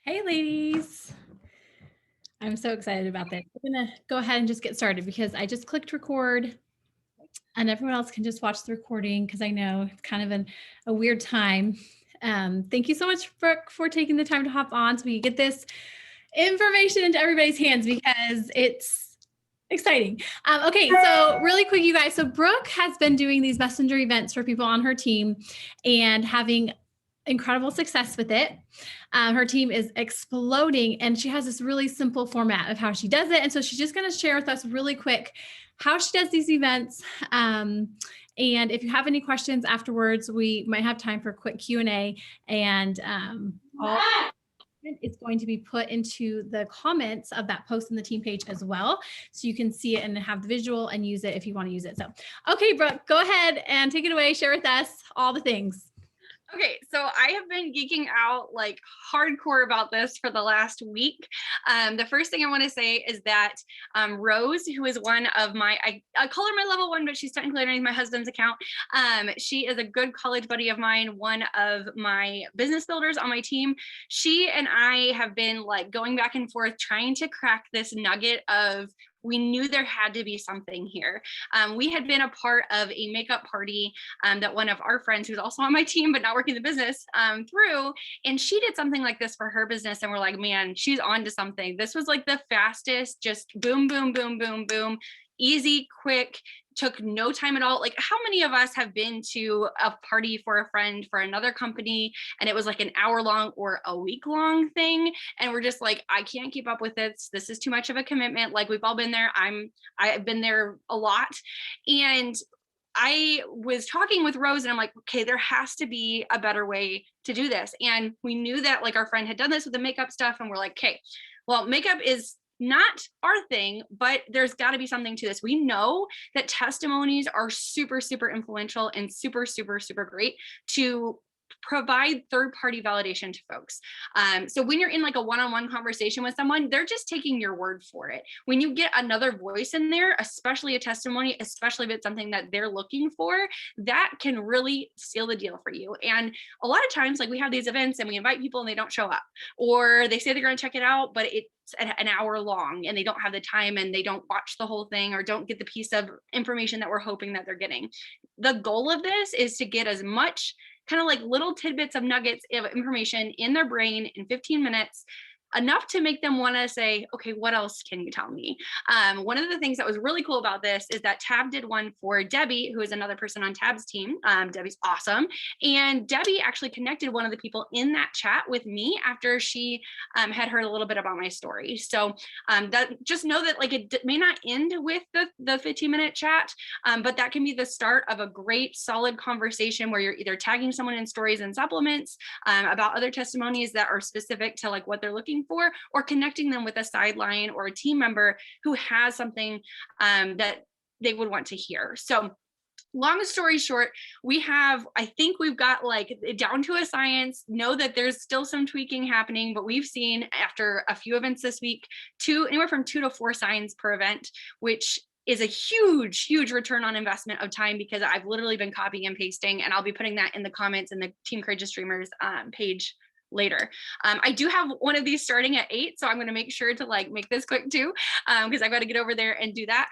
Hey, ladies. I'm so excited about this. We're going to go ahead and just get started because I just clicked record and everyone else can just watch the recording because I know it's kind of a weird time. Thank you so much, Brooke, for taking the time to hop on so we can get this information into everybody's hands because it's exciting. Okay, so really quick, you guys. So Brooke has been doing these messenger events for people on her team and having incredible success with it. Her team is exploding and she has this really simple format of how she does it. And so she's just going to share with us really quick how she does these events. And if you have any questions afterwards, we might have time for a quick Q&A and all it's going to be put into the comments of that post on the team page as well. So you can see it and have the visual and use it if you want to use it. So, okay, Brooke, go ahead and take it away. Share with us all the things. Okay, so I have been geeking out like hardcore about this for the last week. The first thing I want to say is that Rose, who is one of my, I call her my level one, but she's technically underneath my husband's account. She is a good college buddy of mine, one of my business builders on my team. She and I have been like going back and forth trying to crack this nugget of we knew there had to be something here. We had been a part of a makeup party that one of our friends who's also on my team, but not working the business through, and she did something like this for her business. And we're like, man, she's on to something. This was like the fastest, just boom, boom, boom, boom, boom, easy, quick, took no time at all. Like how many of us have been to a party for a friend for another company and it was like an hour long or a week long thing and we're just like, I can't keep up with this. This is too much of a commitment. Like we've all been there. I've been there a lot. And I was talking with Rose and I'm like, okay, there has to be a better way to do this. And we knew that like our friend had done this with the makeup stuff. And we're like, okay, well, makeup is not our thing, but there's got to be something to this. We know that testimonies are super, super influential and super, super, super great to provide third-party validation to folks. So when you're in like a one-on-one conversation with someone, they're just taking your word for it. When you get another voice in there, especially a testimony, especially if it's something that they're looking for, that can really seal the deal for you. And a lot of times, like we have these events and we invite people and they don't show up, or they say they're going to check it out, but it's an hour long and they don't have the time and they don't watch the whole thing or don't get the piece of information that we're hoping that they're getting. The goal of this is to get as much kind of like little tidbits of nuggets of information in their brain in 15 minutes, enough to make them want to say, okay, what else can you tell me? One of the things that was really cool about this is that Tab did one for Debbie, who is another person on Tab's team. Debbie's awesome. And Debbie actually connected one of the people in that chat with me after she had heard a little bit about my story. So that just know that like it may not end with the 15-minute chat, but that can be the start of a great solid conversation where you're either tagging someone in stories and supplements about other testimonies that are specific to like what they're looking for, or connecting them with a sideline or a team member who has something that they would want to hear. So long story short, I think we've got like down to a science. Know that there's still some tweaking happening, but we've seen after a few events this week, anywhere from 2 to 4 signs per event, which is a huge, huge return on investment of time because I've literally been copying and pasting, and I'll be putting that in the comments in the Team Courageous Streamers page later. I do have one of these starting at 8, so I'm going to make sure to like make this quick too, because I've got to get over there and do that.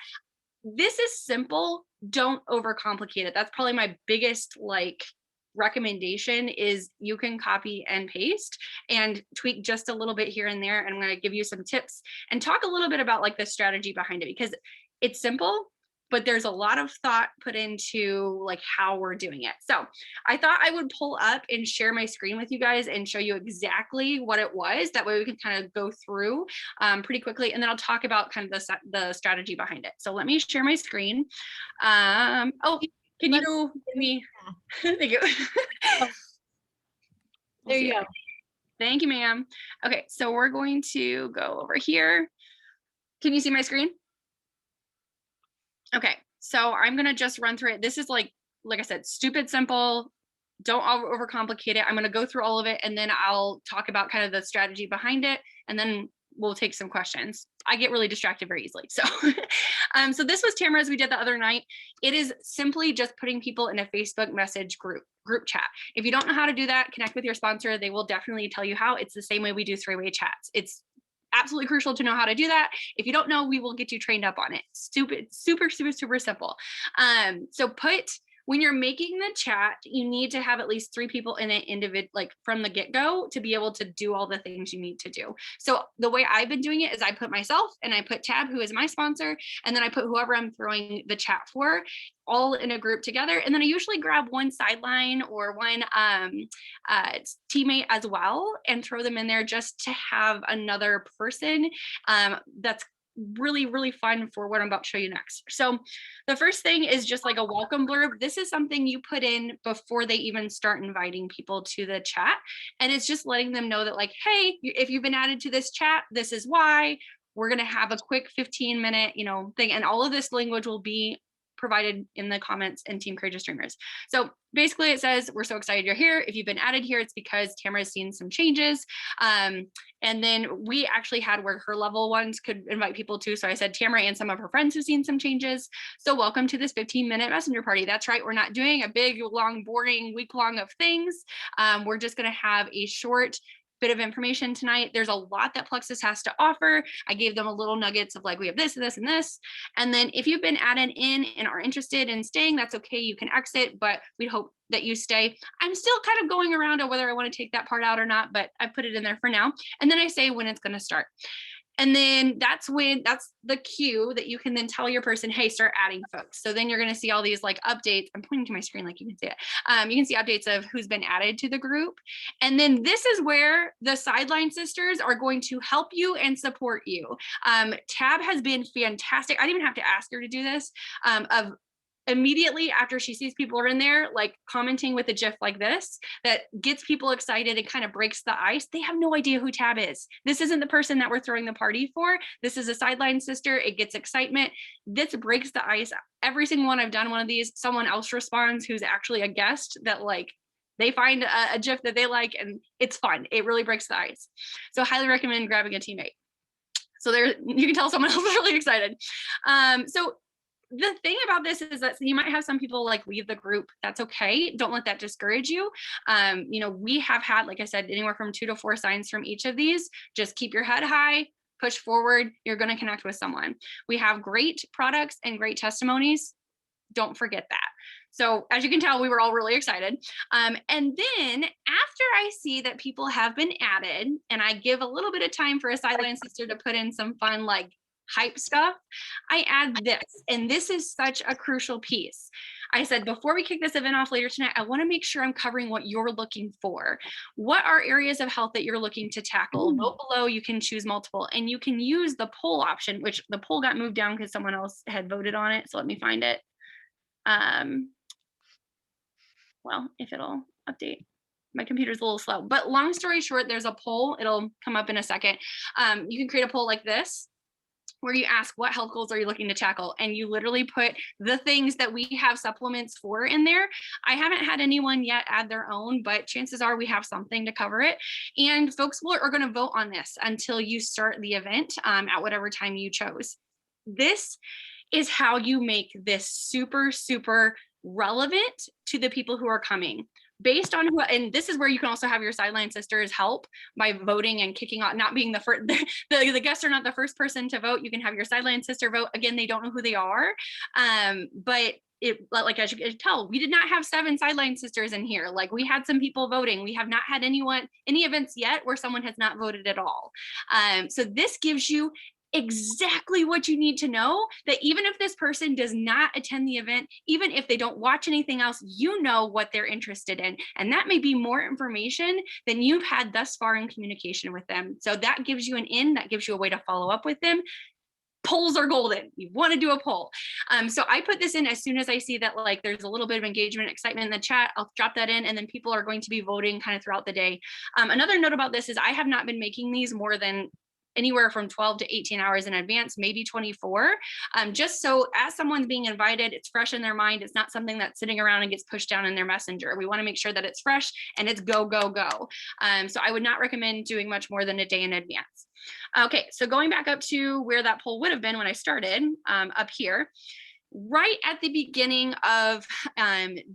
This is simple. Don't overcomplicate it. That's probably my biggest like recommendation is you can copy and paste and tweak just a little bit here and there. And I'm going to give you some tips and talk a little bit about like the strategy behind it, because it's simple, but there's a lot of thought put into like how we're doing it. So I thought I would pull up and share my screen with you guys and show you exactly what it was. That way we can kind of go through pretty quickly, and then I'll talk about kind of the strategy behind it. So let me share my screen. Oh, can you give me, thank you. There you go. Thank you, ma'am. Okay, so we're going to go over here. Can you see my screen? Okay, so I'm gonna just run through it. This is like I said, stupid simple. Don't overcomplicate it. I'm gonna go through all of it, and then I'll talk about kind of the strategy behind it, and then we'll take some questions. I get really distracted very easily. So, so this was Tamara's we did the other night. It is simply just putting people in a Facebook message group chat. If you don't know how to do that, connect with your sponsor. They will definitely tell you how. It's the same way we do three-way chats. It's absolutely crucial to know how to do that. If you don't know, we will get you trained up on it. Super simple. So when you're making the chat, you need to have at least 3 people in it like from the get-go to be able to do all the things you need to do. So the way I've been doing it is I put myself and I put Tab, who is my sponsor, and then I put whoever I'm throwing the chat for, all in a group together. And then I usually grab one sideline or one teammate as well and throw them in there just to have another person that's really fun for what I'm about to show you next. So the first thing is just like a welcome blurb. This is something you put in before they even start inviting people to the chat. And it's just letting them know that like, hey, if you've been added to this chat, this is why. We're going to have a quick 15-minute, thing. And all of this language will be provided in the comments in Team Courageous Dreamers. So basically it says, we're so excited you're here. If you've been added here, it's because Tamara's seen some changes. And then we actually had where her level ones could invite people too. So I said, Tamara and some of her friends have seen some changes. So welcome to this 15-minute messenger party. That's right. We're not doing a big, long, boring week long of things. We're just going to have a short bit of information tonight. There's a lot that Plexus has to offer. I gave them a little nuggets of like, we have this and this and this. And then if you've been added in and are interested in staying, that's okay. You can exit, but we hope that you stay. I'm still kind of going around on whether I want to take that part out or not, but I put it in there for now. And then I say when it's going to start. And then that's the cue that you can then tell your person, hey, start adding folks. So then you're going to see all these like updates. I'm pointing to my screen like you can see it. You can see updates of who's been added to the group. And then this is where the Sideline Sisters are going to help you and support you. Tab has been fantastic. I didn't even have to ask her to do this, of immediately after she sees people are in there, like commenting with a GIF like this, that gets people excited and kind of breaks the ice. They have no idea who Tab is. This isn't the person that we're throwing the party for. This is a Sideline Sister. It gets excitement. This breaks the ice. Every single one I've done one of these, someone else responds who's actually a guest that like, they find a GIF that they like and it's fun. It really breaks the ice. So highly recommend grabbing a teammate. So there, you can tell someone else is really excited. So the thing about this is that you might have some people like leave the group. That's okay. Don't let that discourage you. We have had, like I said, anywhere from 2 to 4 signs from each of these. Just keep your head high, push forward. You're going to connect with someone. We have great products and great testimonies. Don't forget that. So as you can tell, we were all really excited. And then after I see that people have been added and I give a little bit of time for a Sideline Sister to put in some fun, like hype stuff, I add this. And this is such a crucial piece. I said, before we kick this event off later tonight, I want to make sure I'm covering what you're looking for. What are areas of health that you're looking to tackle? Vote below, you can choose multiple, and you can use the poll option, which the poll got moved down because someone else had voted on it. So let me find it. Well, if it'll update. My computer's a little slow, but long story short, there's a poll. It'll come up in a second. You can create a poll like this, where you ask what health goals are you looking to tackle, and you literally put the things that we have supplements for in there. I haven't had anyone yet add their own, but chances are we have something to cover it, and folks are going to vote on this until you start the event at whatever time you chose. This is how you make this super relevant to the people who are coming. Based on who, and this is where you can also have your Sideline Sisters help by voting and kicking off, not being the first, the guests are not the first person to vote. You can have your Sideline Sister vote. Again, they don't know who they are. But like as you can tell, we did not have 7 Sideline Sisters in here. Like we had some people voting. We have not had any events yet where someone has not voted at all. So this gives you exactly what you need to know, that even if this person does not attend the event, even if they don't watch anything else, you know what they're interested in. And that may be more information than you've had thus far in communication with them. So that gives you an in, that gives you a way to follow up with them. Polls are golden. You want to do a poll. So I put this in as soon as I see that like there's a little bit of engagement, excitement in the chat. I'll drop that in, and then people are going to be voting kind of throughout the day. Another note about this is I have not been making these more than anywhere from 12 to 18 hours in advance, maybe 24. Just so as someone's being invited, it's fresh in their mind. It's not something that's sitting around and gets pushed down in their messenger. We want to make sure that it's fresh and it's go, go, go. So I would not recommend doing much more than a day in advance. Okay, so going back up to where that poll would have been when I started, up here, right at the beginning of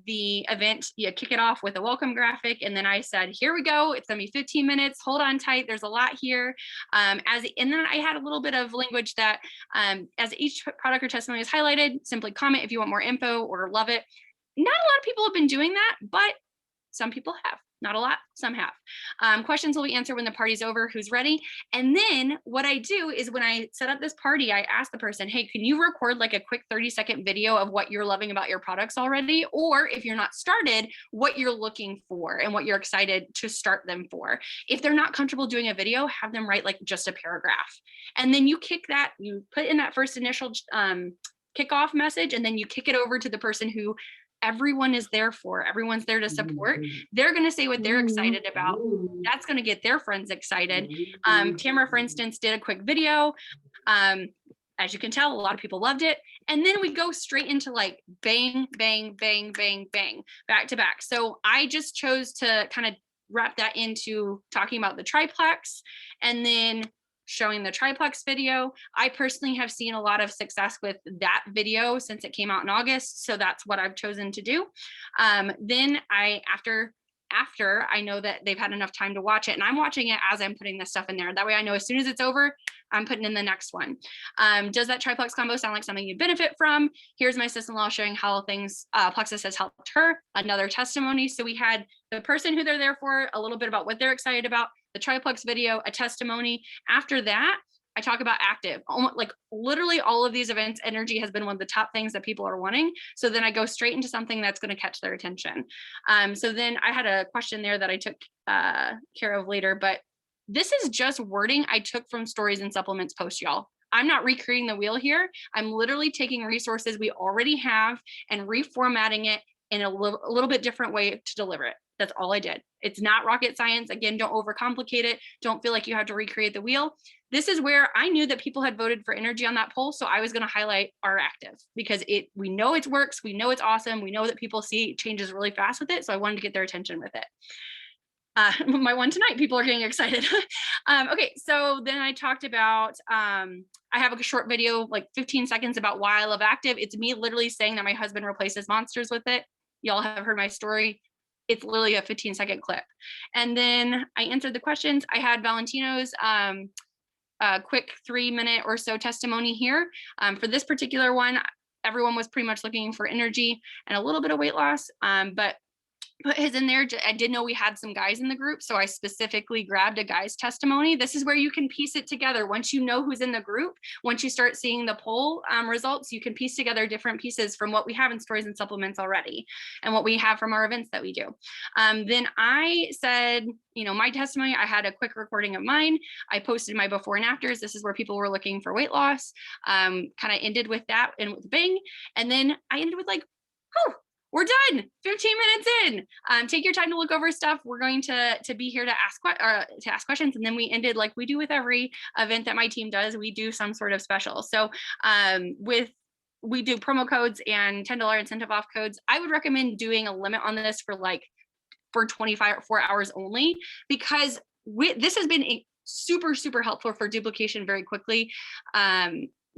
the event, you kick it off with a welcome graphic. And then I said, here we go. It's gonna be 15 minutes. Hold on tight. There's a lot here. And then I had a little bit of language that as each product or testimony is highlighted, simply comment if you want more info or love it. Not a lot of people have been doing that, but some people have. Not a lot, some have. Questions will be answered when the party's over, who's ready. And then what I do is when I set up this party, I ask the person, hey, can you record like a quick 30-second video of what you're loving about your products already? Or if you're not started, what you're looking for and what you're excited to start them for. If they're not comfortable doing a video, have them write like just a paragraph. And then you kick that, you put in that first initial kickoff message, and then you kick it over to the person who everyone is there for. Everyone's there to support. They're going to say what they're excited about. That's going to get their friends excited. Tamara, for instance, did a quick video. As you can tell, a lot of people loved it. And then we go straight into like bang, bang, bang, bang, bang, back to back. So I just chose to kind of wrap that into talking about the triplex and then showing the triplex video. I personally have seen a lot of success with that video since it came out in August. So that's what I've chosen to do. Then after I know that they've had enough time to watch it, and I'm watching it as I'm putting this stuff in there. That way I know as soon as it's over, I'm putting in the next one. Does that triplex combo sound like something you benefit from? Here's my sister-in-law showing how things Plexus has helped her. Another testimony. So we had the person who they're there for, a little bit about what they're excited about, the triplex video, a testimony. After that, I talk about active. Like literally all of these events, energy has been one of the top things that people are wanting. So then I go straight into something that's going to catch their attention. So then I had a question there that I took care of later, but this is just wording I took from Stories and Supplements post, y'all. I'm not recreating the wheel here. I'm literally taking resources we already have and reformatting it in a little bit different way to deliver it. That's all I did. It's not rocket science. Again, don't overcomplicate it. Don't feel like you have to recreate the wheel. This is where I knew that people had voted for energy on that poll. So I was going to highlight our active because we know it works. We know it's awesome. We know that people see changes really fast with it. So I wanted to get their attention with it. My one tonight, people are getting excited. Okay, so then I talked about, I have a short video, like 15 seconds about why I love active. It's me literally saying that my husband replaces monsters with it. Y'all have heard my story. It's literally a 15-second clip. And then I answered the questions. I had Valentino's quick 3-minute or so testimony here. For this particular one, everyone was pretty much looking for energy and a little bit of weight loss, but put his in there. I did know we had some guys in the group, so I specifically grabbed a guy's testimony. This is where you can piece it together. Once you know who's in the group, once you start seeing the poll results, you can piece together different pieces from what we have in Stories and Supplements already and what we have from our events that we do. Then I said, my testimony, I had a quick recording of mine. I posted my before and afters. This is where people were looking for weight loss. Kind of ended with that and with bang. And then I ended with like, whew, we're done. 15 minutes in. Take your time to look over stuff. We're going to be here to ask questions, and then we ended like we do with every event that my team does. We do some sort of special. So we do promo codes and $10 incentive off codes. I would recommend doing a limit on this for 24 hours only, because this has been super, super helpful for duplication very quickly.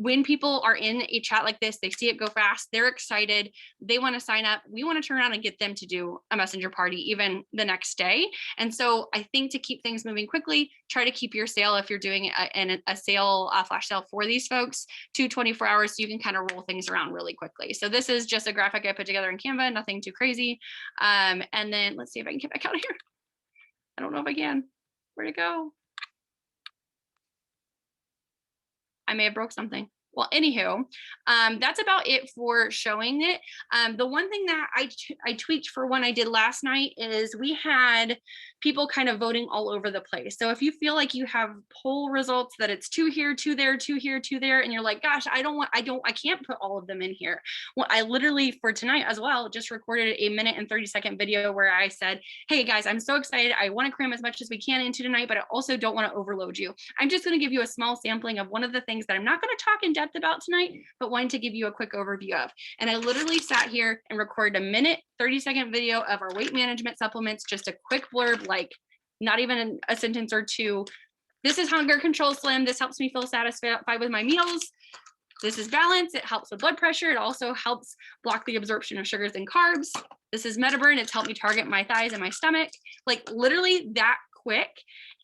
When people are in a chat like this, they see it go fast, they're excited, they want to sign up. We want to turn around and get them to do a messenger party even the next day. And so I think to keep things moving quickly, try to keep your sale, if you're doing a sale, a flash sale for these folks, to 24 hours so you can kind of roll things around really quickly. So this is just a graphic I put together in Canva, nothing too crazy. And then let's see if I can get back out of here. I don't know if I can. Where'd it go? I may have broke something. Well, anywho, that's about it for showing it. The one thing that I tweaked for one I did last night is we had people kind of voting all over the place. So if you feel like you have poll results that it's 2 here, 2 there, 2 here, 2 there, and you're like, gosh, I can't put all of them in here. Well, I literally for tonight as well just recorded a minute and 30-second video where I said, hey guys, I'm so excited. I want to cram as much as we can into tonight, but I also don't want to overload you. I'm just going to give you a small sampling of one of the things that I'm not going to talk in depth about tonight, but wanted to give you a quick overview of. And I literally sat here and recorded a minute, 30-second video of our weight management supplements, just a quick blurb, like not even a sentence or two. This is Hunger Control Slim. This helps me feel satisfied with my meals. This is Balance. It helps with blood pressure. It also helps block the absorption of sugars and carbs. This is Metaburn. It's helped me target my thighs and my stomach. Like literally that quick.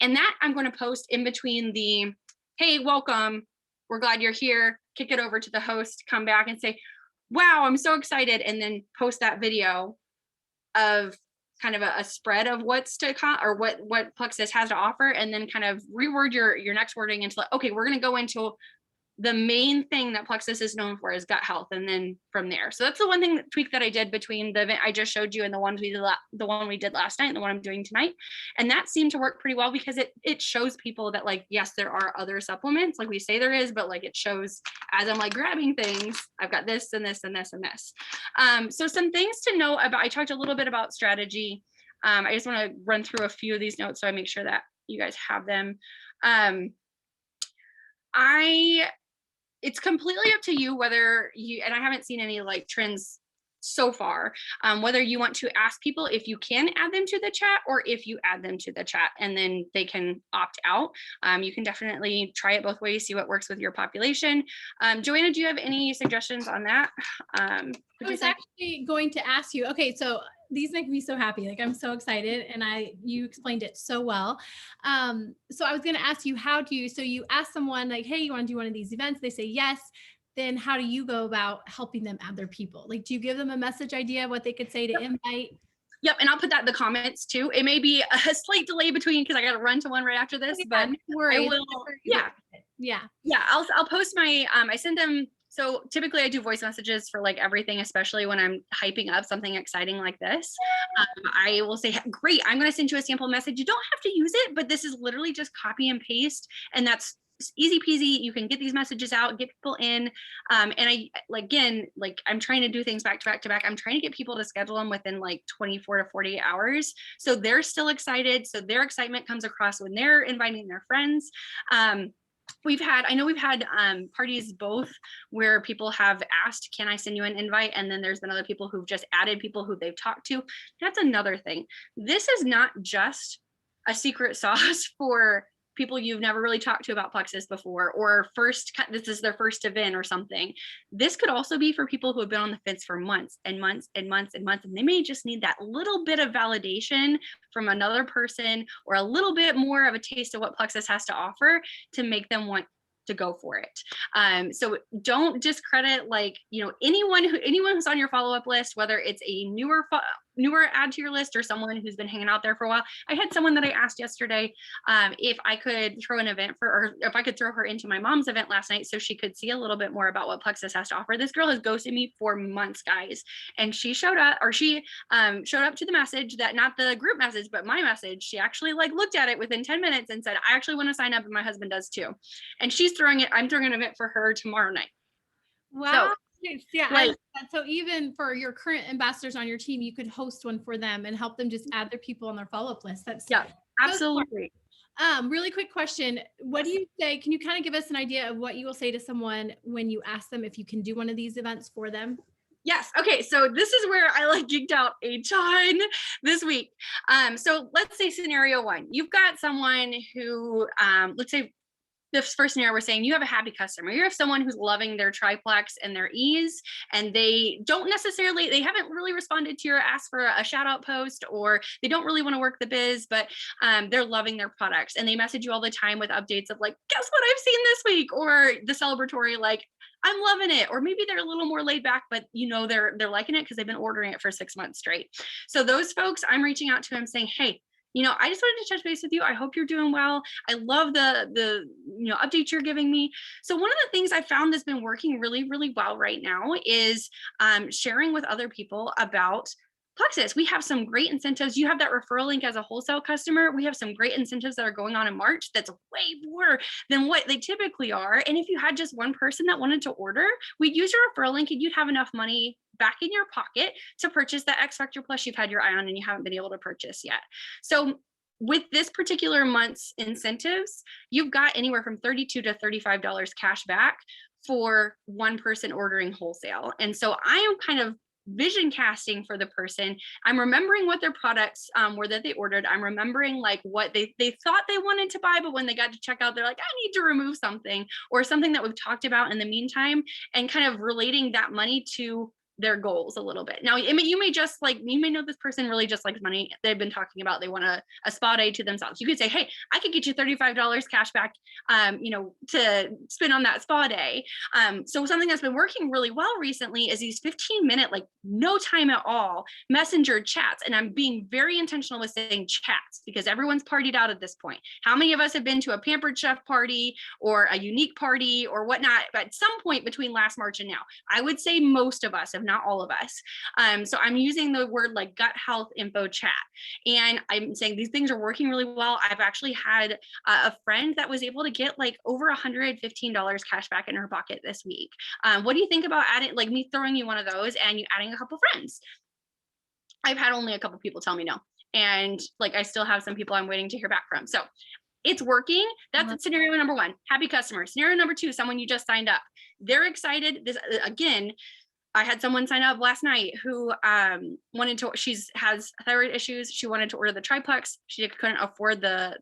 And that I'm going to post in between the, hey, welcome. We're glad you're here. Kick it over to the host, come back and say, wow, I'm so excited. And then post that video of kind of a spread of what's to come or what Plexus has to offer. And then kind of reword your next wording into like, okay, we're going to go into the main thing that Plexus is known for is gut health, and then from there. So that's the one thing tweak that I did between the event I just showed you and the one we did last night and the one I'm doing tonight. And that seemed to work pretty well because it shows people that like, yes, there are other supplements like we say there is, but like it shows as I'm like grabbing things, I've got this and this and this and this. So some things to know about, I talked a little bit about strategy. I just want to run through a few of these notes so I make sure that you guys have them. It's completely up to you whether you, and I haven't seen any like trends so far, whether you want to ask people if you can add them to the chat or if you add them to the chat and then they can opt out. You can definitely try it both ways, see what works with your population. Joanna, do you have any suggestions on that? I was actually going to ask you, okay, so these make me so happy. Like I'm so excited and you explained it so well. So I was going to ask you, so you ask someone like, hey, you want to do one of these events? They say yes. Then how do you go about helping them add their people? Like, do you give them a message idea of what they could say to invite? Yep, and I'll put that in the comments too. It may be a slight delay between because I got to run to one right after this, but no worries. I will. Yeah. I'll post my. I send them. So typically I do voice messages for like everything, especially when I'm hyping up something exciting like this. I will say, great, I'm going to send you a sample message. You don't have to use it, but this is literally just copy and paste, and that's easy peasy. You can get these messages out, get people in. And I'm trying to do things back to back to back. I'm trying to get people to schedule them within like 24 to 48 hours. So they're still excited. So their excitement comes across when they're inviting their friends. We've had parties both where people have asked, can I send you an invite? And then there's been other people who've just added people who they've talked to. That's another thing. This is not just a secret sauce for people you've never really talked to about Plexus before, or this is their first event or something. This could also be for people who have been on the fence for months and months and months and months, and they may just need that little bit of validation from another person or a little bit more of a taste of what Plexus has to offer to make them want to go for it. So don't discredit anyone who's on your follow-up list, whether it's a newer add to your list or someone who's been hanging out there for a while. I had someone that I asked yesterday if I could throw an event or if I could throw her into my mom's event last night so she could see a little bit more about what Plexus has to offer. This girl has ghosted me for months, guys, and she showed up to the message, that not the group message but my message. She actually looked at it within 10 minutes and said, I actually want to sign up, and my husband does too. And I'm throwing an event for her tomorrow night. Wow. So, so even for your current ambassadors on your team, you could host one for them and help them just add their people on their follow-up list. Absolutely. Really quick question. What do you say? Can you kind of give us an idea of what you will say to someone when you ask them if you can do one of these events for them? Yes. Okay. So this is where I geeked out a ton this week. So let's say scenario one, you've got someone who, let's say, this first scenario, we're saying you have a happy customer. You have someone who's loving their triplex and their ease, and they haven't really responded to your ask for a shout out post, or they don't really want to work the biz, but they're loving their products, and they message you all the time with updates of guess what I've seen this week, or the celebratory, I'm loving it. Or maybe they're a little more laid back, but they're liking it because they've been ordering it for 6 months straight. So those folks, I'm reaching out to them saying, hey, I just wanted to touch base with you. I hope you're doing well. I love the updates you're giving me. So one of the things I found that's been working really, really well right now is sharing with other people about Plexus. We have some great incentives. You have that referral link as a wholesale customer. We have some great incentives that are going on in March that's way more than what they typically are. And if you had just one person that wanted to order, we'd use your referral link and you'd have enough money back in your pocket to purchase that X Factor Plus you've had your eye on and you haven't been able to purchase yet. So with this particular month's incentives, you've got anywhere from $32 to $35 cash back for one person ordering wholesale. And so I am kind of vision casting for the person. I'm remembering what their products were that they ordered. I'm remembering like what they thought they wanted to buy, but when they got to checkout, they're like, I need to remove something or something that we've talked about in the meantime, and kind of relating that money to their goals a little bit. Now, you may know this person really just likes money. They've been talking about they want a spa day to themselves. You could say, hey, I could get you $35 cash back, to spend on that spa day. So something that's been working really well recently is these 15-minute, like no time at all messenger chats. And I'm being very intentional with saying chats because everyone's partied out at this point. How many of us have been to a Pampered Chef party or a unique party or whatnot at some point between last March and now? I would say most of us have, not all of us. So I'm using the word like gut health info chat. And I'm saying these things are working really well. I've actually had a friend that was able to get like over $115 cash back in her pocket this week. What do you think about adding, like me throwing you one of those and you adding a couple friends? I've had only a couple people tell me no. And like I still have some people I'm waiting to hear back from. So it's working. That's scenario number one. Happy customer. Scenario number two, someone you just signed up. They're excited. This again, I had someone sign up last night who has thyroid issues. She wanted to order the triplex. She couldn't afford the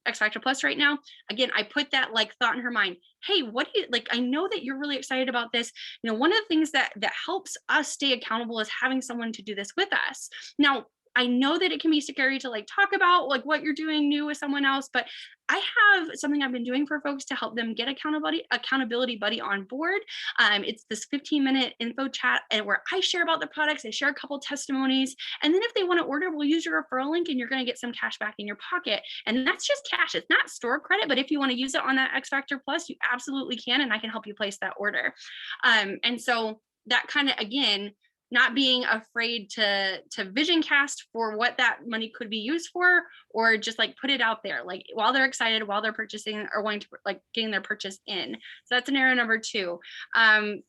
X Factor Plus right now. Again, I put that like thought in her mind. Hey, what do you like? I know that you're really excited about this. One of the things that helps us stay accountable is having someone to do this with us. Now, I know that it can be scary to like talk about like what you're doing new with someone else, but I have something I've been doing for folks to help them get accountability buddy on board. It's this 15-minute info chat and where I share about the products, I share a couple testimonies, and then if they want to order, we'll use your referral link and you're going to get some cash back in your pocket. And that's just cash. It's not store credit, but if you want to use it on that X Factor Plus, you absolutely can, and I can help you place that order. And so that kind of, again, not being afraid to vision cast for what that money could be used for, or just like put it out there, like while they're excited, while they're purchasing or wanting to like getting their purchase in. So that's scenario number two.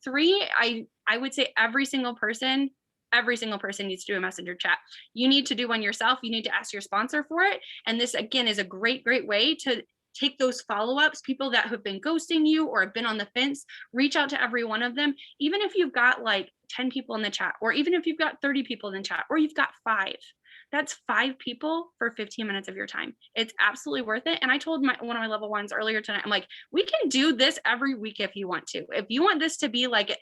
Three, I would say every single person needs to do a messenger chat. You need to do one yourself. You need to ask your sponsor for it. And this again is a great way to take those follow-ups, people that have been ghosting you or have been on the fence, reach out to every one of them. Even if you've got like 10 people in the chat, or even if you've got 30 people in the chat, or you've got 5, that's 5 people for 15 minutes of your time. It's absolutely worth it. And I told one of my level ones earlier tonight, I'm like, we can do this every week if you want to. If you want this to be like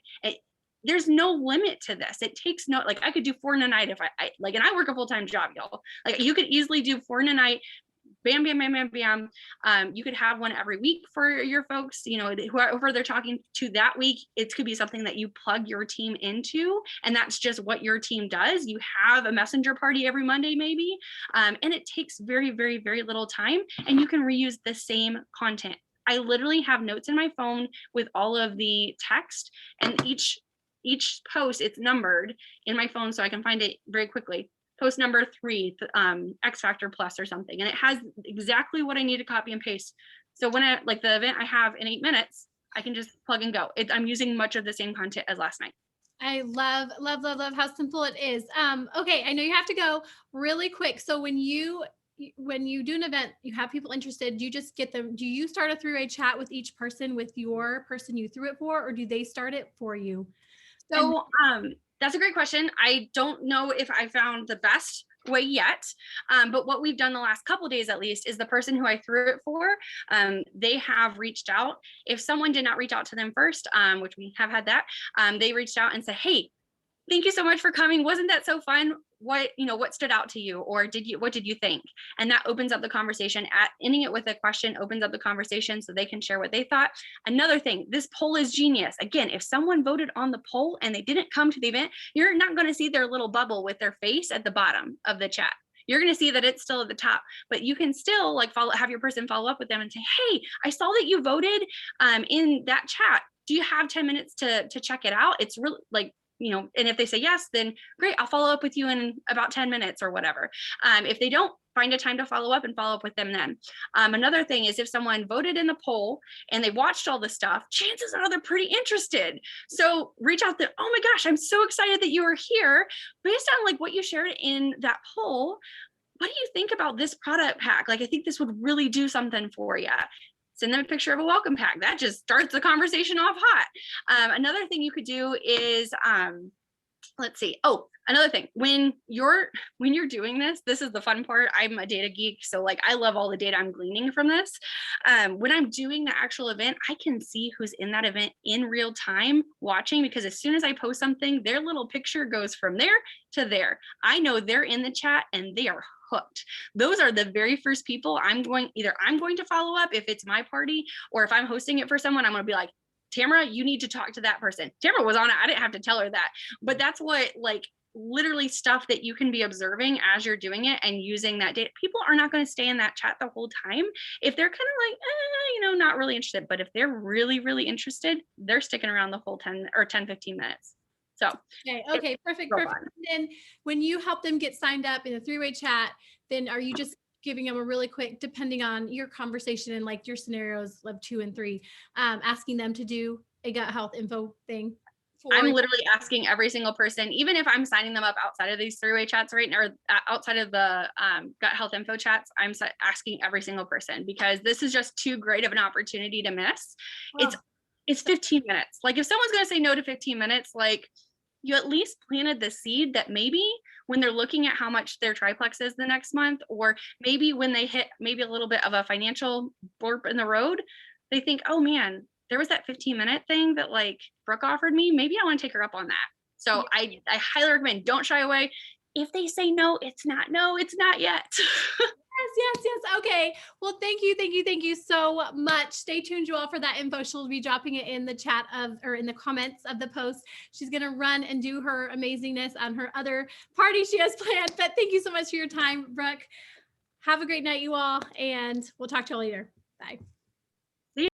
there's no limit to this. It takes no, like I could do 4 in a night if I like, and I work a full-time job, y'all. Like you could easily do 4 in a night. Bam, bam, bam, bam, bam. You could have one every week for your folks, whoever they're talking to that week. It could be something that you plug your team into, and that's just what your team does. You have a messenger party every Monday, maybe, and it takes very, very, very little time, and you can reuse the same content. I literally have notes in my phone with all of the text, and each post, it's numbered in my phone so I can find it very quickly. Post number 3, X Factor Plus or something. And it has exactly what I need to copy and paste. So when I like the event I have in 8 minutes, I can just plug and go. I'm using much of the same content as last night. I love how simple it is. Okay, I know you have to go really quick. So when you do an event, you have people interested, you just get them. Do you start a three-way chat with each person with your person you threw it for, or do they start it for you? So that's a great question. I don't know if I found the best way yet, but what we've done the last couple of days at least is the person who I threw it for, they have reached out. If someone did not reach out to them first, which we have had that, they reached out and said, hey, thank you so much for coming. Wasn't that so fun? What stood out to you, or what did you think? And that opens up the conversation. Ending it with a question opens up the conversation so they can share what they thought. Another thing, this poll is genius. Again, if someone voted on the poll and they didn't come to the event, you're not going to see their little bubble with their face at the bottom of the chat. you're going to see that it's still at the top, but you can still like have your person follow up with them and say, hey, I saw that you voted in that chat. Do you have 10 minutes to check it out? It's really like, and if they say yes, then great, I'll follow up with you in about 10 minutes or whatever. If they don't, find a time to follow up with them then. Another thing is if someone voted in the poll and they watched all the stuff, chances are they're pretty interested. So reach out there. Oh my gosh, I'm so excited that you are here. Based on like what you shared in that poll, what do you think about this product pack? Like, I think this would really do something for you. Send them a picture of a welcome pack. That just starts the conversation off hot. Another thing you could do is, let's see. Oh, another thing, when you're doing this is the fun part. I'm a data geek, so like I love all the data I'm gleaning from this. When I'm doing the actual event, I can see who's in that event in real time watching, because as soon as I post something, their little picture goes from there to there. I know they're in the chat and they are hooked. Those are the very first people I'm going to follow up if it's my party, or if I'm hosting it for someone, I'm going to be like, Tamara, you need to talk to that person. Tamara was on it. I didn't have to tell her that, but that's what, like, literally stuff that you can be observing as you're doing it and using that data. People are not going to stay in that chat the whole time if they're kind of like, not really interested. But if they're really, really interested, they're sticking around the whole 10, 15 minutes. So okay, perfect. And then when you help them get signed up in a three-way chat, then are you just giving them a really quick, depending on your conversation and like your scenarios of 2 and 3, asking them to do a gut health info thing? I'm literally asking every single person, even if I'm signing them up outside of these three-way chats right now, or outside of the gut health info chats, I'm asking every single person, because this is just too great of an opportunity to miss. Oh. It's 15 minutes. Like, if someone's going to say no to 15 minutes, like, you at least planted the seed that maybe when they're looking at how much their triplex is the next month, or maybe when they hit maybe a little bit of a financial blurb in the road, they think, oh man, there was that 15-minute thing that like Brooke offered me. Maybe I want to take her up on that. So I highly recommend, don't shy away. If they say no, it's not yet. Yes. Okay. Well, thank you so much. Stay tuned, you all, for that info. She'll be dropping it in the chat or in the comments of the post. She's going to run and do her amazingness on her other party she has planned. But thank you so much for your time, Brooke. Have a great night, you all, and we'll talk to you later. Bye.